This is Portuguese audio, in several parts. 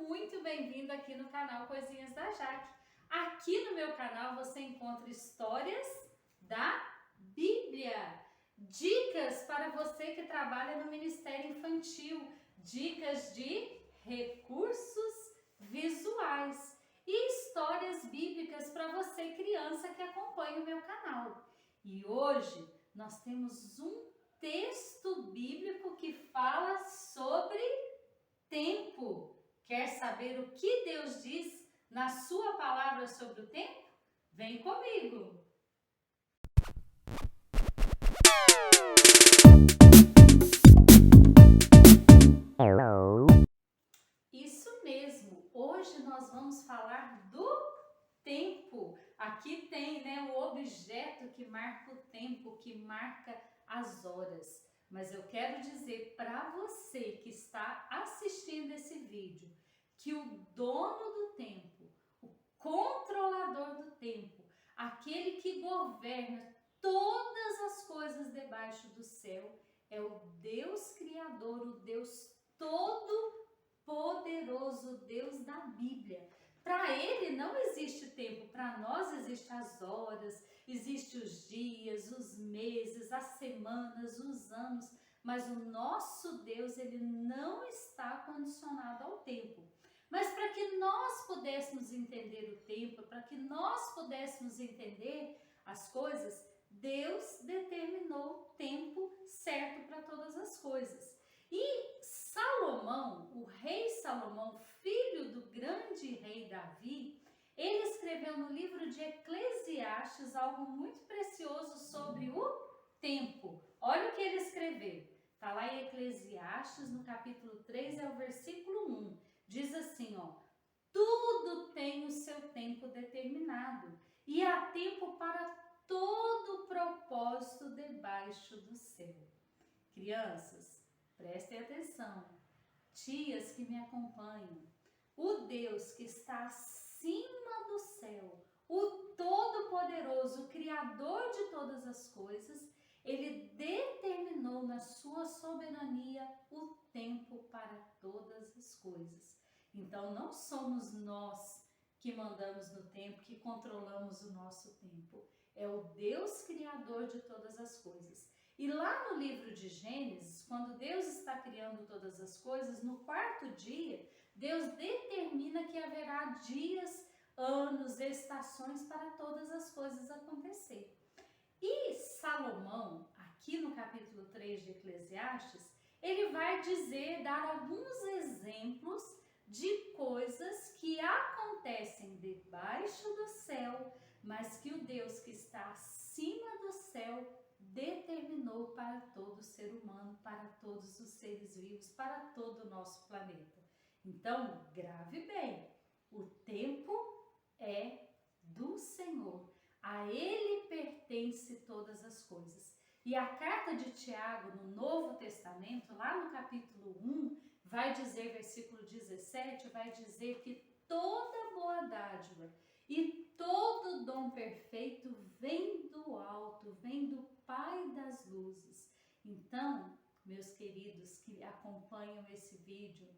muito bem-vindo aqui no canal Coisinhas da Jaque. Aqui no meu canal você encontra histórias da Bíblia, dicas para você que trabalha no Ministério Infantil, dicas de recursos visuais e histórias bíblicas para você, criança que acompanha o meu canal. E hoje nós temos um texto bíblico que fala sobre tempo. Quer saber o que Deus diz na sua palavra sobre o tempo? Vem comigo! Isso mesmo! Hoje nós vamos falar do tempo. Aqui tem, o objeto que marca o tempo, que marca as horas. Mas eu quero dizer para você que está assistindo esse vídeo que o dono do tempo, o controlador do tempo, aquele que governa todas as coisas debaixo do céu, é o Deus Criador, o Deus Todo-Poderoso, Deus da Bíblia. Para ele não existe tempo, para nós existem as horas, existem os dias, os meses, as semanas, os anos, mas o nosso Deus, ele não está condicionado ao tempo. Mas para que nós pudéssemos entender o tempo, para que nós pudéssemos entender as coisas, Deus determinou o tempo certo para todas as coisas. E Salomão, o rei Salomão, filho do grande rei Davi, ele escreveu no livro de Eclesiastes algo muito precioso sobre o tempo. Olha o que ele escreveu. Está lá em Eclesiastes, no capítulo 3, é o versículo 1. Diz assim, tudo tem o seu tempo determinado e há tempo para todo propósito debaixo do céu. Crianças, prestem atenção, tias que me acompanham, o Deus que está acima do céu, o Todo-Poderoso, o Criador de todas as coisas, ele determinou na sua soberania o tempo para todas as coisas. Então não somos nós que mandamos no tempo, que controlamos o nosso tempo. É o Deus Criador de todas as coisas. E lá no livro de Gênesis, quando Deus está criando todas as coisas, no quarto dia, Deus determina que haverá dias, anos, estações para todas as coisas acontecer. E Salomão, aqui no capítulo 3 de Eclesiastes, ele vai dar alguns exemplos de coisas que acontecem debaixo do céu, mas que o Deus que está acima do céu determinou para todo ser humano, para todos os seres vivos, para todo o nosso planeta. Então, grave bem, o tempo é do Senhor, a Ele pertence todas as coisas. E a carta de Tiago, no Novo Testamento, lá no capítulo 1, vai dizer, versículo 17, vai dizer que toda boa dádiva e todo dom perfeito vem do alto, vem do Pai das luzes. Então, meus queridos que acompanham esse vídeo,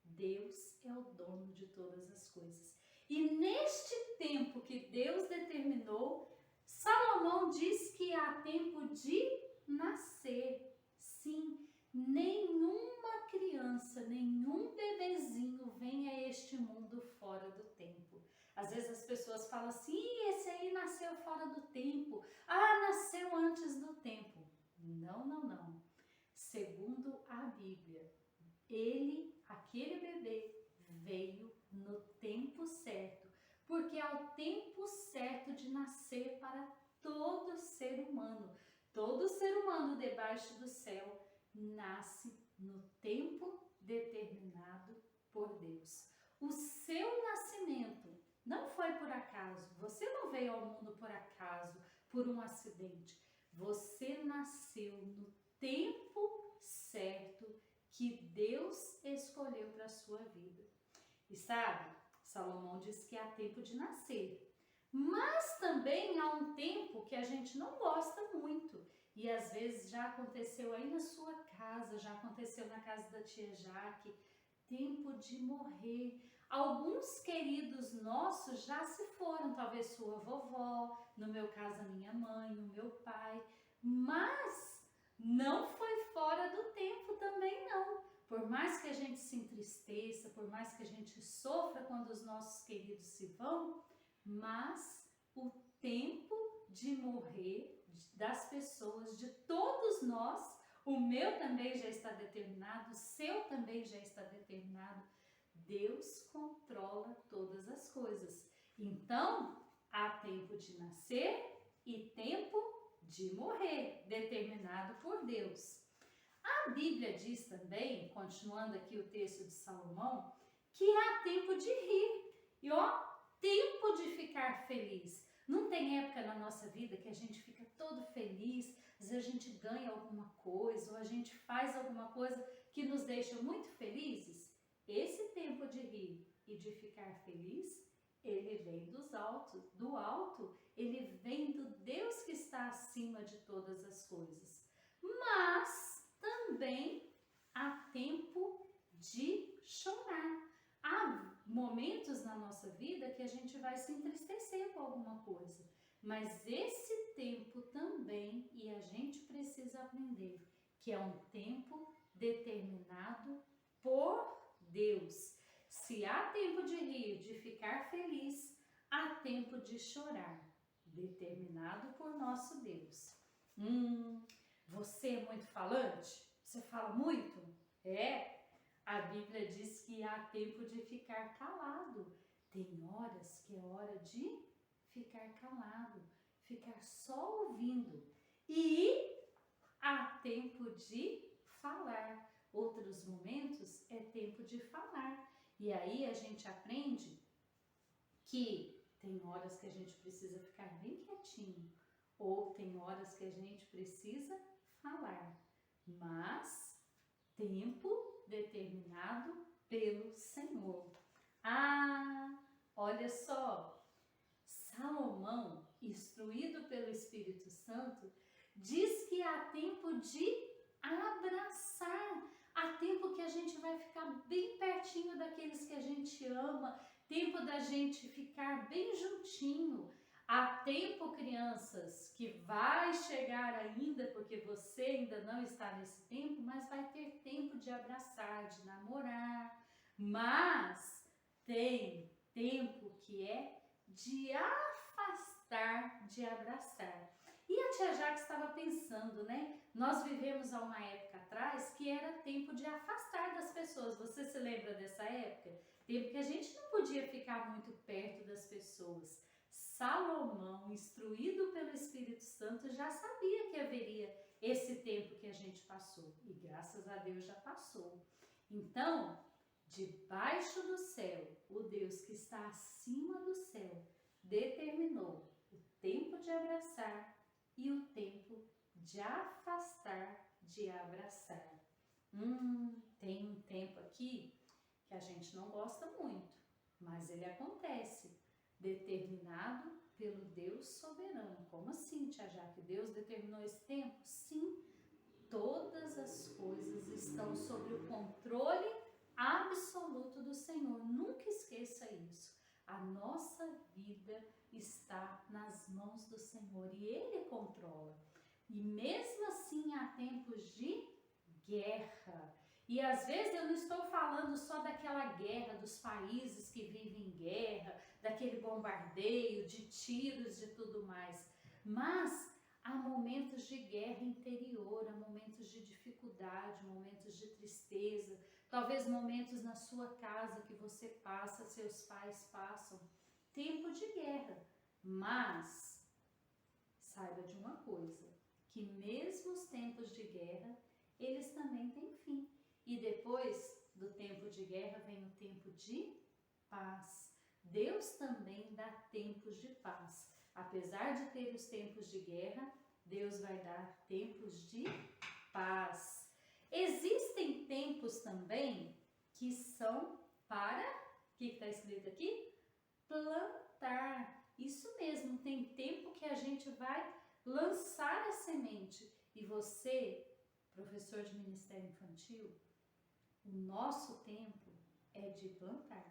Deus é o dono de todas as coisas. E neste tempo que Deus determinou, Salomão diz que há tempo de nascer. Sim, nenhuma criança, nenhum bebezinho vem a este mundo fora do tempo. Às vezes as pessoas falam assim, esse aí nasceu fora do tempo. Nasceu antes do tempo. Não. Segundo a Bíblia, aquele bebê, veio no tempo certo, porque é o tempo certo de nascer para todo ser humano. Todo ser humano debaixo do céu nasce no tempo determinado por Deus. O seu nascimento não foi por acaso, você não veio ao mundo por acaso, por um acidente. Você nasceu no tempo certo que Deus escolheu para a sua vida. E sabe, Salomão diz que há tempo de nascer, mas também há um tempo que a gente não gosta muito. E às vezes já aconteceu aí na sua casa, já aconteceu na casa da tia Jaque. tempo de morrer. Alguns queridos nossos já se foram, talvez sua vovó, no meu caso a minha mãe, o meu pai, mas não foi fora do tempo também não. Por mais que a gente se entristeça, por mais que a gente sofra quando os nossos queridos se vão, mas o tempo de morrer das pessoas, de todos nós, o meu também já está determinado, o seu também já está determinado. Deus controla todas as coisas. Então, há tempo de nascer e tempo de morrer, determinado por Deus. A Bíblia diz também, continuando aqui o texto de Salomão, que há tempo de rir e tempo de ficar feliz. Não tem época na nossa vida que a gente fica todo feliz, às vezes a gente ganha alguma coisa ou a gente faz alguma coisa que nos deixa muito felizes. Esse tempo de rir e de ficar feliz, ele vem do alto, ele vem do Deus que está acima de todas as coisas. Mas também há tempo de chorar. Há momentos na nossa vida que a gente vai se entristecer com alguma coisa, mas esse tempo também, e a gente precisa aprender, que é um tempo determinado por Deus. Se há tempo de rir, de ficar feliz, há tempo de chorar, determinado por nosso Deus. Você é muito falante? Você fala muito? A Bíblia diz que há tempo de ficar calado. Tem horas que é hora de ficar calado, ficar só ouvindo. E há tempo de falar. Outros momentos é tempo de falar. E aí a gente aprende que tem horas que a gente precisa ficar bem quietinho, ou tem horas que a gente precisa falar, mas tempo determinado pelo Senhor. Olha só, Salomão, instruído pelo Espírito Santo, diz que há tempo de abraçar, há tempo que a gente vai ficar bem pertinho daqueles que a gente ama, tempo da gente ficar bem juntinho. Há tempo, crianças, que vai chegar ainda, porque você ainda não está nesse tempo, mas vai ter tempo de abraçar, de namorar. Mas tem tempo que é de afastar, de abraçar. E a tia Jaque estava pensando, né? Nós vivemos há uma época atrás que era tempo de afastar das pessoas. Você se lembra dessa época? Tempo que a gente não podia ficar muito perto das pessoas. Salomão, instruído pelo Espírito Santo, já sabia que haveria esse tempo que a gente passou. E graças a Deus já passou. Então, debaixo do céu, o Deus que está acima do céu determinou o tempo de abraçar e o tempo de afastar, de abraçar. Tem um tempo aqui que a gente não gosta muito, mas ele acontece, determinado pelo Deus soberano. Como assim, tia Jaque? Deus determinou esse tempo? Sim, todas as coisas estão sob o controle absoluto do Senhor. Nunca esqueça isso. A nossa vida está nas mãos do Senhor e Ele controla. E mesmo assim há tempos de guerra. E às vezes eu não estou falando só daquela guerra, dos países que vivem em guerra, daquele bombardeio, de tiros, de tudo mais. Mas há momentos de guerra interior, há momentos de dificuldade, momentos de tristeza, talvez momentos na sua casa que você passa, seus pais passam. Tempo de guerra. Mas saiba de uma coisa, que mesmo os tempos de guerra, eles também têm fim. E depois do tempo de guerra vem o tempo de paz. Deus também dá tempos de paz. Apesar de ter os tempos de guerra, Deus vai dar tempos de paz. Existem tempos também que são para, o que está escrito aqui? Plantar. Isso mesmo, tem tempo que a gente vai lançar a semente. E você, professor de ministério infantil, o nosso tempo é de plantar.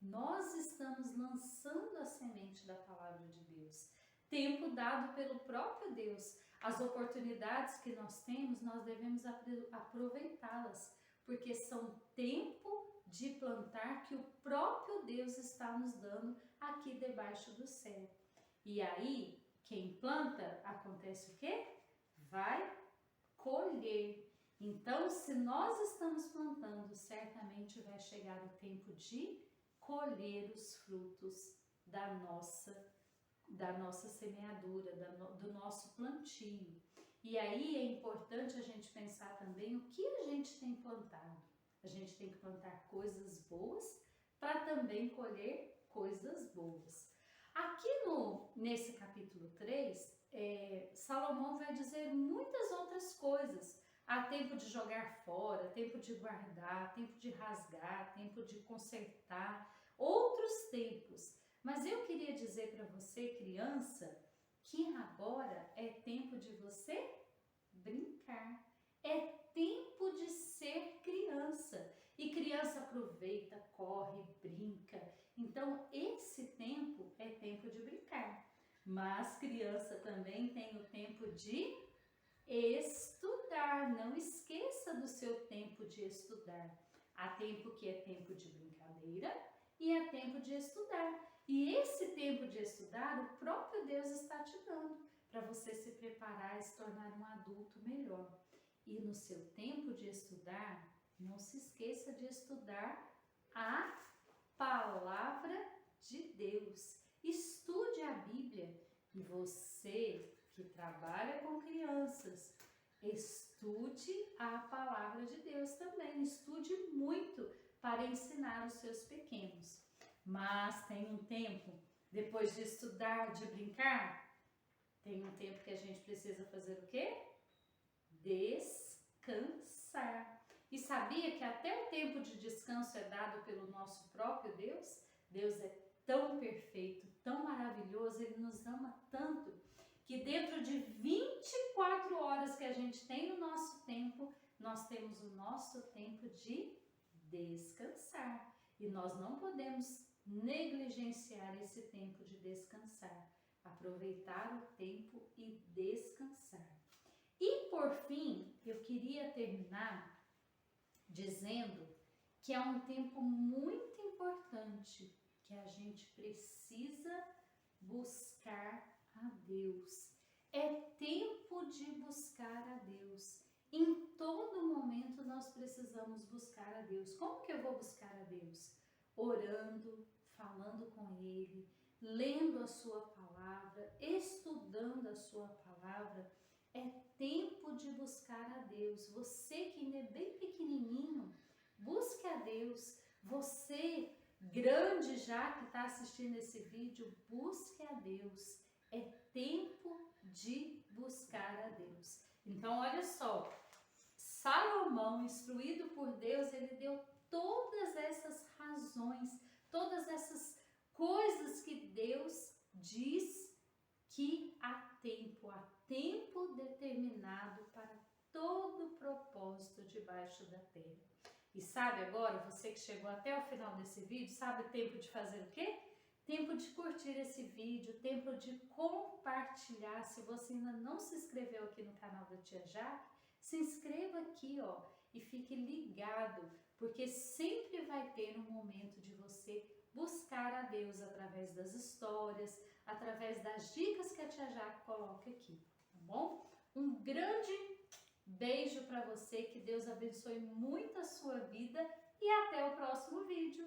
Nós estamos lançando a semente da palavra de Deus. Tempo dado pelo próprio Deus. As oportunidades que nós temos, nós devemos aproveitá-las, porque são tempo de plantar que o próprio Deus está nos dando aqui debaixo do céu. E aí, quem planta, acontece o quê? Vai colher. Então, se nós estamos plantando, certamente vai chegar o tempo de colher os frutos da nossa semeadura, do nosso plantio. E aí é importante a gente pensar também o que a gente tem plantado. A gente tem que plantar coisas boas para também colher coisas boas. Aqui nesse capítulo 3, Salomão vai dizer muitas outras coisas. Há tempo de jogar fora, tempo de guardar, tempo de rasgar, tempo de consertar, outros tempos. Mas eu queria dizer para você, criança, que agora é tempo de você brincar. É tempo de ser criança. E criança aproveita, corre, brinca. Então, esse tempo é tempo de brincar. Mas criança também tem o tempo de estudar. Não esqueça do seu tempo de estudar. Há tempo que é tempo de brincadeira e é tempo de estudar. E esse tempo de estudar, o próprio Deus está te dando para você se preparar e se tornar um adulto melhor. E no seu tempo de estudar, não se esqueça de estudar a palavra de Deus. Estude a Bíblia. E você que trabalha com crianças, estude a palavra de Deus também. Estude muito para ensinar os seus pequenos. Mas tem um tempo, depois de estudar, de brincar, tem um tempo que a gente precisa fazer o quê? Descansar. E sabia que até o tempo de descanso é dado pelo nosso próprio Deus? Deus é tão perfeito, tão maravilhoso, Ele nos ama tanto, que dentro de 24 horas que a gente tem no nosso tempo, nós temos o nosso tempo de descansar. E nós não podemos negligenciar esse tempo de descansar. Aproveitar o tempo e descansar. E por fim, eu queria terminar dizendo que é um tempo muito importante que a gente precisa buscar a Deus. É tempo de buscar a Deus. Em todo momento nós precisamos buscar a Deus. Como que eu vou buscar a Deus? Orando, falando com Ele, lendo a sua palavra, estudando a sua palavra. É tempo de buscar a Deus. Você que ainda é bem pequenininho, busque a Deus. Você grande já que está assistindo esse vídeo, busque a Deus. É tempo de buscar a Deus. Então, olha só, Salomão, instruído por Deus, ele deu todas essas razões, todas essas coisas que Deus diz que há tempo determinado para todo propósito debaixo da terra. E sabe agora, você que chegou até o final desse vídeo, sabe o tempo de fazer o quê? Tempo de curtir esse vídeo, tempo de compartilhar. Se você ainda não se inscreveu aqui no canal da Tia Jaque, se inscreva aqui, ó, e fique ligado, porque sempre vai ter um momento de você buscar a Deus através das histórias, através das dicas que a Tia Jaque coloca aqui, tá bom? Um grande beijo para você, que Deus abençoe muito a sua vida e até o próximo vídeo.